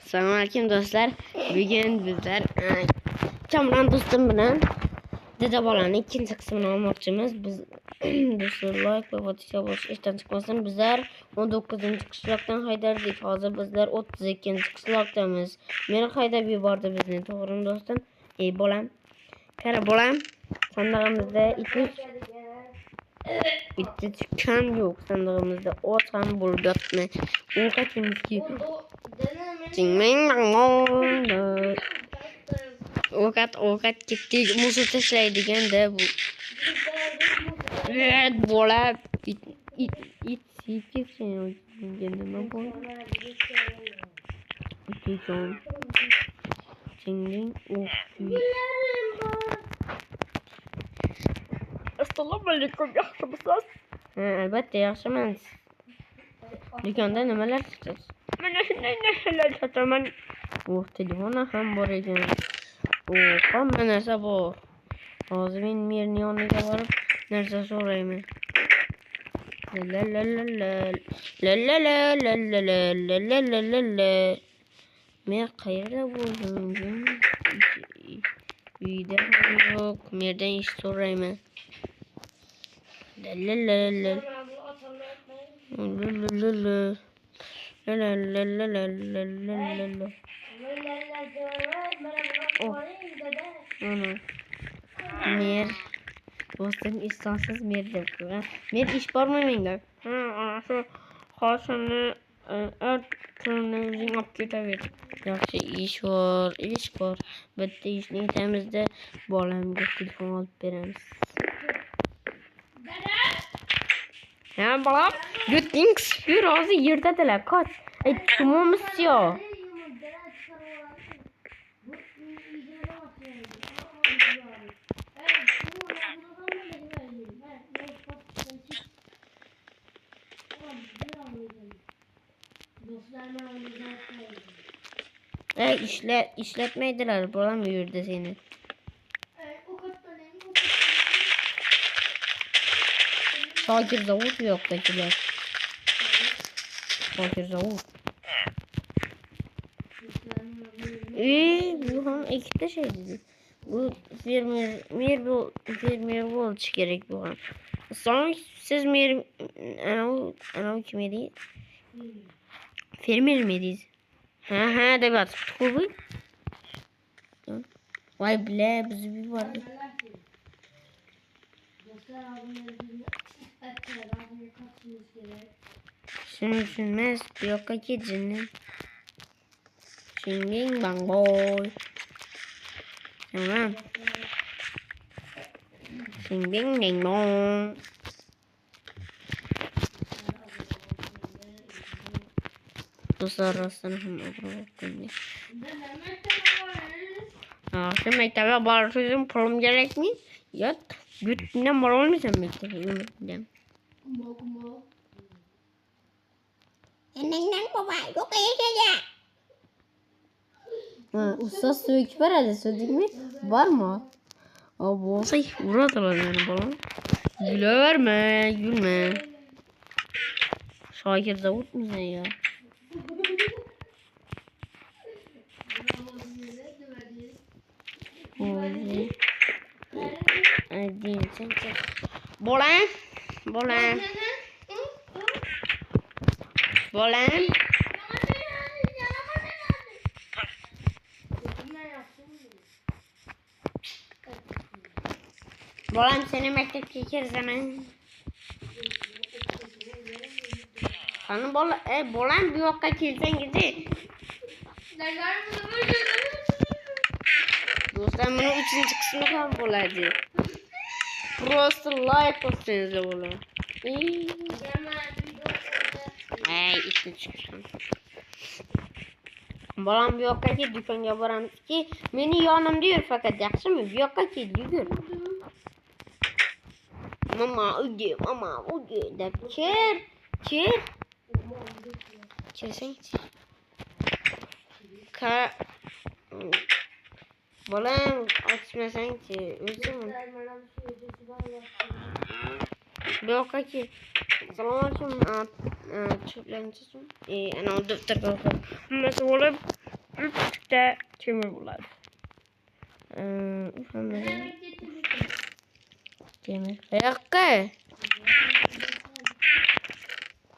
Assalomu alaykum do'stlar. Bugun bizlar Kamran do'stim bilan Dada bolani ikkinchi qismini olmoqchimiz. Biz do'stlar like va fotoga bosish ishdan chiqmasin. Bizlar 19-qishloqdan haydardik. Hozir bizlar 32-qishloqdamiz. Meni haydab yubordi bizni, to'g'rimi do'stim? Bolam. Qara bolam. Sandig'imizda bitta tukan yo'q. Sandig'imizda ot ham bo'lgapmi? Ovqatimizga ovqat ketdik. Musa tashlaydiganda bu. Bola it ketsin. Nima bo'ldi? Jon. Singling Assalomu alaykum, yaxshimisiz? Albatta yaxshiman. Do'konda nimalar sotasiz? Mana shunday narsalar sotaman. Telefon ham bor ekan. Hamma narsa bor. Hozir men merni yoniga borib narsa so'rayman. Men qayerda bo'ldim? Uyda yo'q. Merdan ish so'rayman. Mer do'stim istonsiz merda. Mer ish bormi menga? Shu hoshini o'zing olib ketaver. Yaxshi ish bor. Bitta ishni aytamizda bolamga telefon olib beramiz. Ya bolam, yuting shu rozi yerdadilar. Qoch. Tumomisyo. İşletmeydiler. Bolam yürüdü seni. Fakir zavut yok dakiler. Fakir zavut. Bu ham ikkita şey dedi. Bu fermer bo'lish kerak bu ham. So'ng siz ana kim edi? Fermer mi edingiz? Ha deb atibdi bu. Voy bile bizni yubordi. Shuning uchun emas, bu yoqqa ketjini. Shinging bang boy. Tamam. Shinging ding dong. Do'stlar rostdan ham o'g'irlayapti. Shu maktabga borish uchun pulim kerakmi? Yo'q, bütünle bor olmaysan maktabga. Enangdan baba, yo'q eshigi. Ustoz söküp beradi, söyledikmi? Bormi? Bo'lsa, uradilar meni bolam. Gülme. Şakir zavut musun ya? Bolam. Bolam seni mektepga kirzaman. Qani bolam bu yoqqa kelsangiz. Do'stlar, buni 3-qismi ham bo'ladi. Просто like bossangiz bo'ladi. Ikkinchi qism. Bolam bu yoqqa kel, do'konga boramizki, meni yonimda yur faqat, yaxshimi? Bu yoqqa kel, yugur. Mama uyga deb kel. Kersang-chi. Bolam ochmasang-chi, o'zim. Bu yoqqa kel. Assalomu alaykum. Ana daftarga o'qib. Hammasi bo'lib 3'te kömür bular. Demir. Yakka.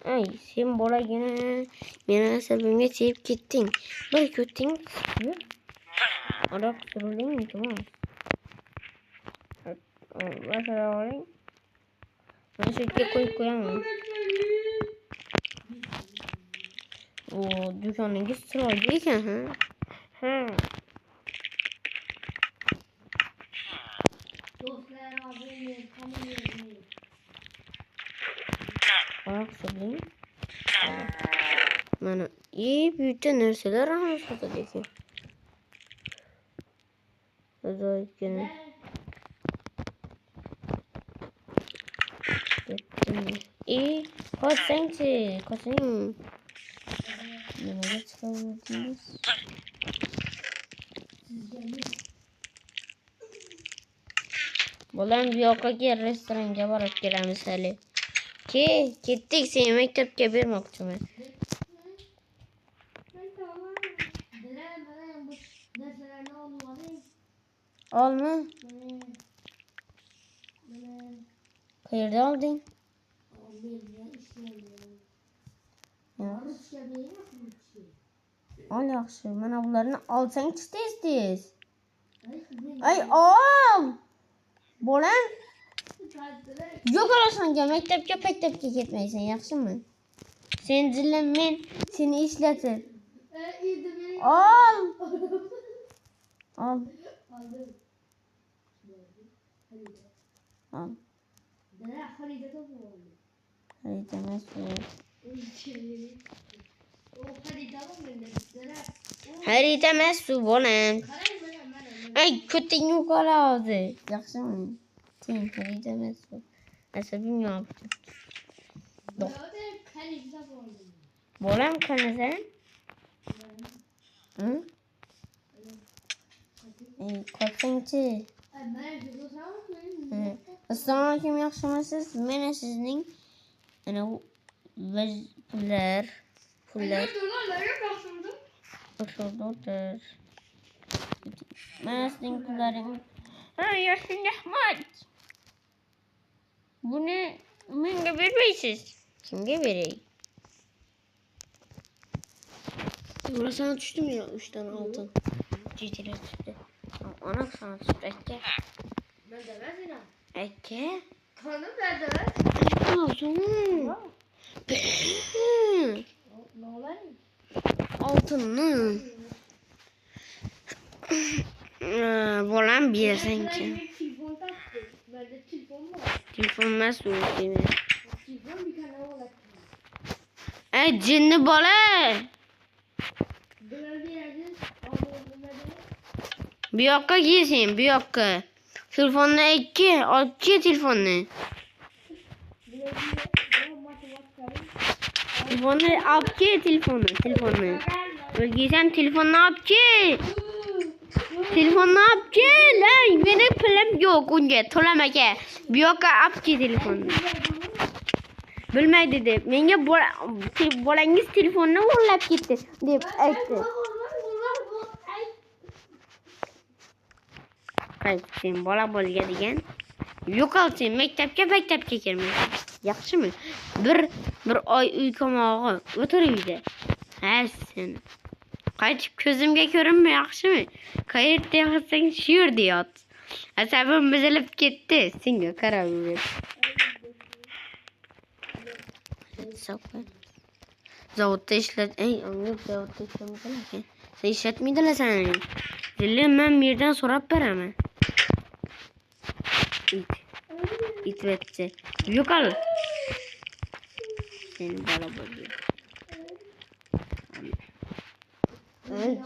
Ay sen bola yine beni sebebimle çeyip gittin. Bir kötün kısmı. Arap sorulun mu tamam? Mesela olayım. Ben şöyle koyamam. O dükkanın gitsin oradayken ha. Ha. Arap sorulun. Bana iyi büyüten nerseler anlaşıldı dedi. Özellikle iyi kaçıncı kaçıncı ne çıkardınız? Bulan bir okaki restoranga varıp gelemiz hali. Ki gittik seni mektepke bir maktume. Olma. Kayırda aldın. Al yaxşı. Mana bularını alsan tez. Ay al. Bolan. Yok olasan mektepke gitmeysen yaxşı mı? Sen dillen men seni işletir. Al. Al. Al. Harita nasıl? Harita nasıl bolan? Ay kötü yukarı aldı. Yaxşı mı? Sen harita nasıl? Nasıl bilmiyorum. Bolan kanı sen? Hı? Kaçıncı? Assalamu alaikum yaxshimisiz? Meni sizning ana pullar o'shadir. Mana sizning pullaringiz. Ha, yaxshi rahmat. Buni menga bermaysiz. Kimga beray? Bura sana düştü mü ya? 3 tane altın. Ciciler çıktı. Ana sana düştü. Ben de versin ha. Eke. Kanım ben de ver. Altın. Ne olur? Altın. Volan bir yer sanki. Ben telefon taktım. Bende telefon var. Telefon nasıl değil mi? Telefon bir tane var. Cinli bola. Böyle yerden aldım ben. Bir dakika giysin bir dakika. Telefonla iki telefonla. Telefonla apki telefonla. Böyle giysen telefon ne yapki? Telefon ne yapki? Lan benim pulum yok önce to'lamaga. Bir dakika apki telefonu. Bilmay dedi. Menga bolangiz telefonni o'g'irlab ketdi deb aytdi. Sen bola bo'lgan yo'qolsin maktabga kirmaysan. Yaxshimi? Bir oy uy kamog'i o'tir uyda. Ha sen. Qaytib ko'zimga ko'rinma yaxshimi? Qayerda yotsang shu yerda yot. Asabim buzilib ketdi. Senga qarab ber. Zavodda ishlat. Ey, anglab zavodda ishlamadilar. Sen ishlatmaydilar seni. Dillim men bu yerdan so'rab beraman. İtvetçi. Yukarı. Seni bana bakıyor.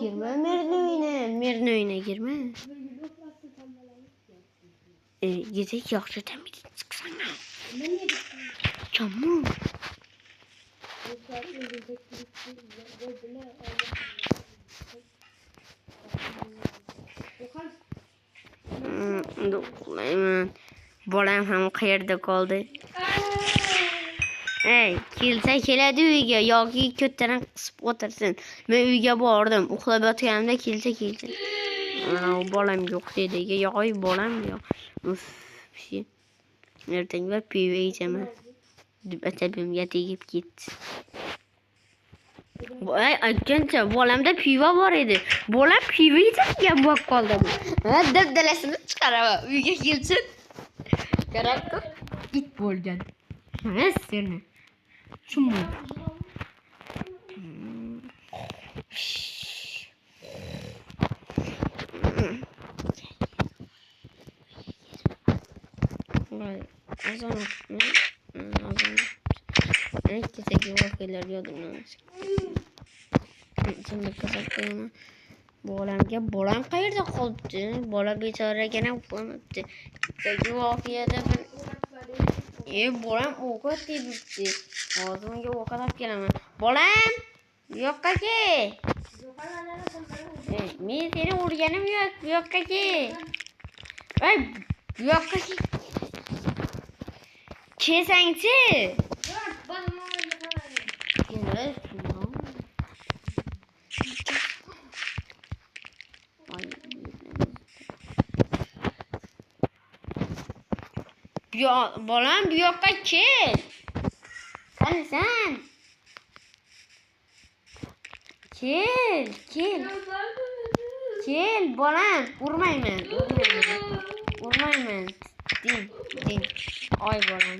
Girme Mer'in oyuna girme. Gidek yaxşı temizlik çıksana. Çamur. Bolam ham qayerda qoldi? Kelsa keladi uyga yoki ko'tadan qisib o'tirsin. Men uyga bordim. Uxlab yotganimda kelsa. Ana bolam yo'q dedi. Yo'q bolam yo'q. Uf. Ertaga pivo ichaman. Deb asabimga tegib ketdi. Aytgancha bolamda pivo bor edi. Bolam pivo ichadigan bo'lib qoldi. Dabdalasini chiqaraman. Uyga kelsin. Qarab tur. It bo'lgan. Ha, seni. Shunmi? Vay, azon. Kechagi voqealar yodimdan chiqdi. Qo'yaman. Bolam qayerda qolibdi? Bola bechoragina uxlamoqda. Kechagi voqeada bolam ovqat yebibdi. Hozir unga ovqat olib kelaman. Bolam, bu yoqqa kel. Men seni urganim yo'q. Bu yoqqa kel. Bu yoqqa kel. Kesangchi. Ya bolam bu yoqqa kel. Qani sen? Kel. Kel bolam, urmayman. Din. Oy bolam.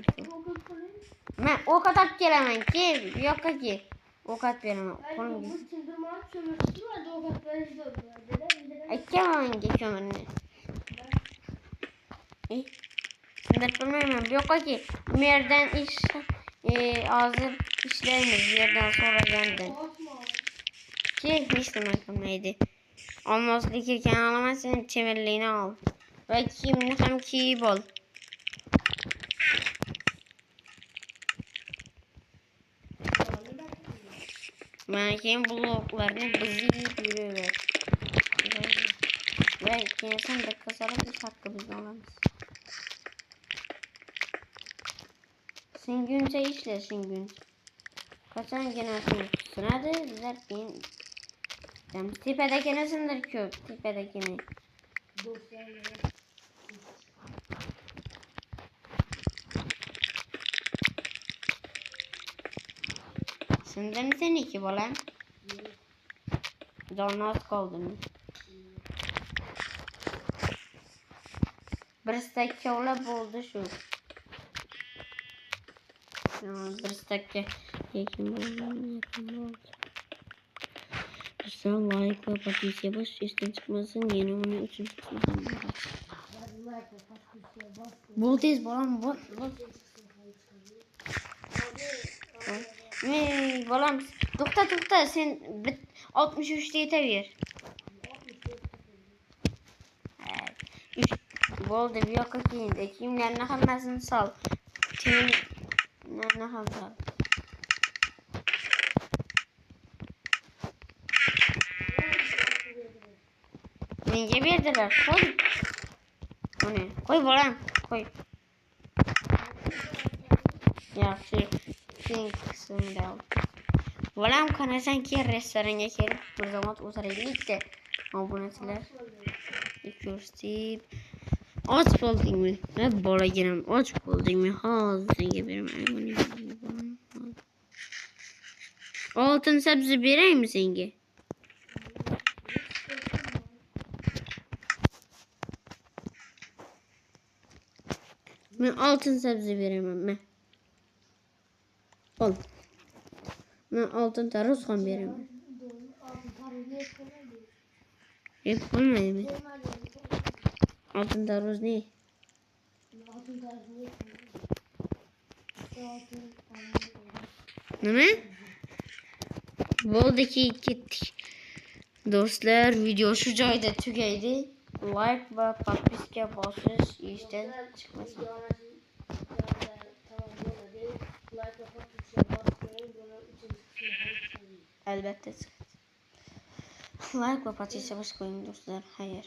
Men ovqat olib kelaman. Kel, bu yoqqa kel. Ovqat beraman. Qo'limga. Aytganman ko'mirni. Shunday qilmayman. Bu yoqqa kel. Bu yerdan hozir ishlaymiz. Bu yerdan so'ragandim. Kel, hech nima qilmaydi. Olmoslik ekan olaman, sen chemirlikni ol. Va kiyimni ham kiyib ol. Mana keyin bloklarni bizib yuraver. Va keyin sandiqqa solib biz haqqimizni olamiz. Singuncha ishla, singuncha. Qachongina sinadi, bizlar keyin tepadagini sindir ko'p, tepadagini. Sindimi seniki bolam? Jonnoz qoldimi? Bir stakka bo'ldi shu. Bir stakka yakin bo'ldi. Lütfen like ve patisiye bas. Üstten çıkmasın. Yeni onu üçün çıkmasın. Bol tez balam bol. Balam to'xta sen 63 ta yetaver. Bo'ldi bu yoqqa kiyimlarni hammasini sol. Kiyimlarni ham sol. Menga berdilar. Qo'y bolam, qo'y. Yaxshi. Sen qismda. Bolam qanasan ki restoranga kelib, bir zaman o'tiraylikda. Obunachilar. Ko'rsatib. Och bo'ldingmi? Men bolaginam, och bo'ldingmi? Hozir senga beraman. Oltin sabzi beraymi senga? Men oltin sabzi beraman, men. Ol. Men oltin tarvuz ham beraman. Yeb qo'ymaymi? Oltin tarvuz ne? Nima? Bo'ldiki ketdik. Do'stlar, video shu joyda tugaydi. Like va podpiska bosish ishdan chiqmasin. Albatta. Like va podpiska bosib qo'ying do'stlar. Xayr.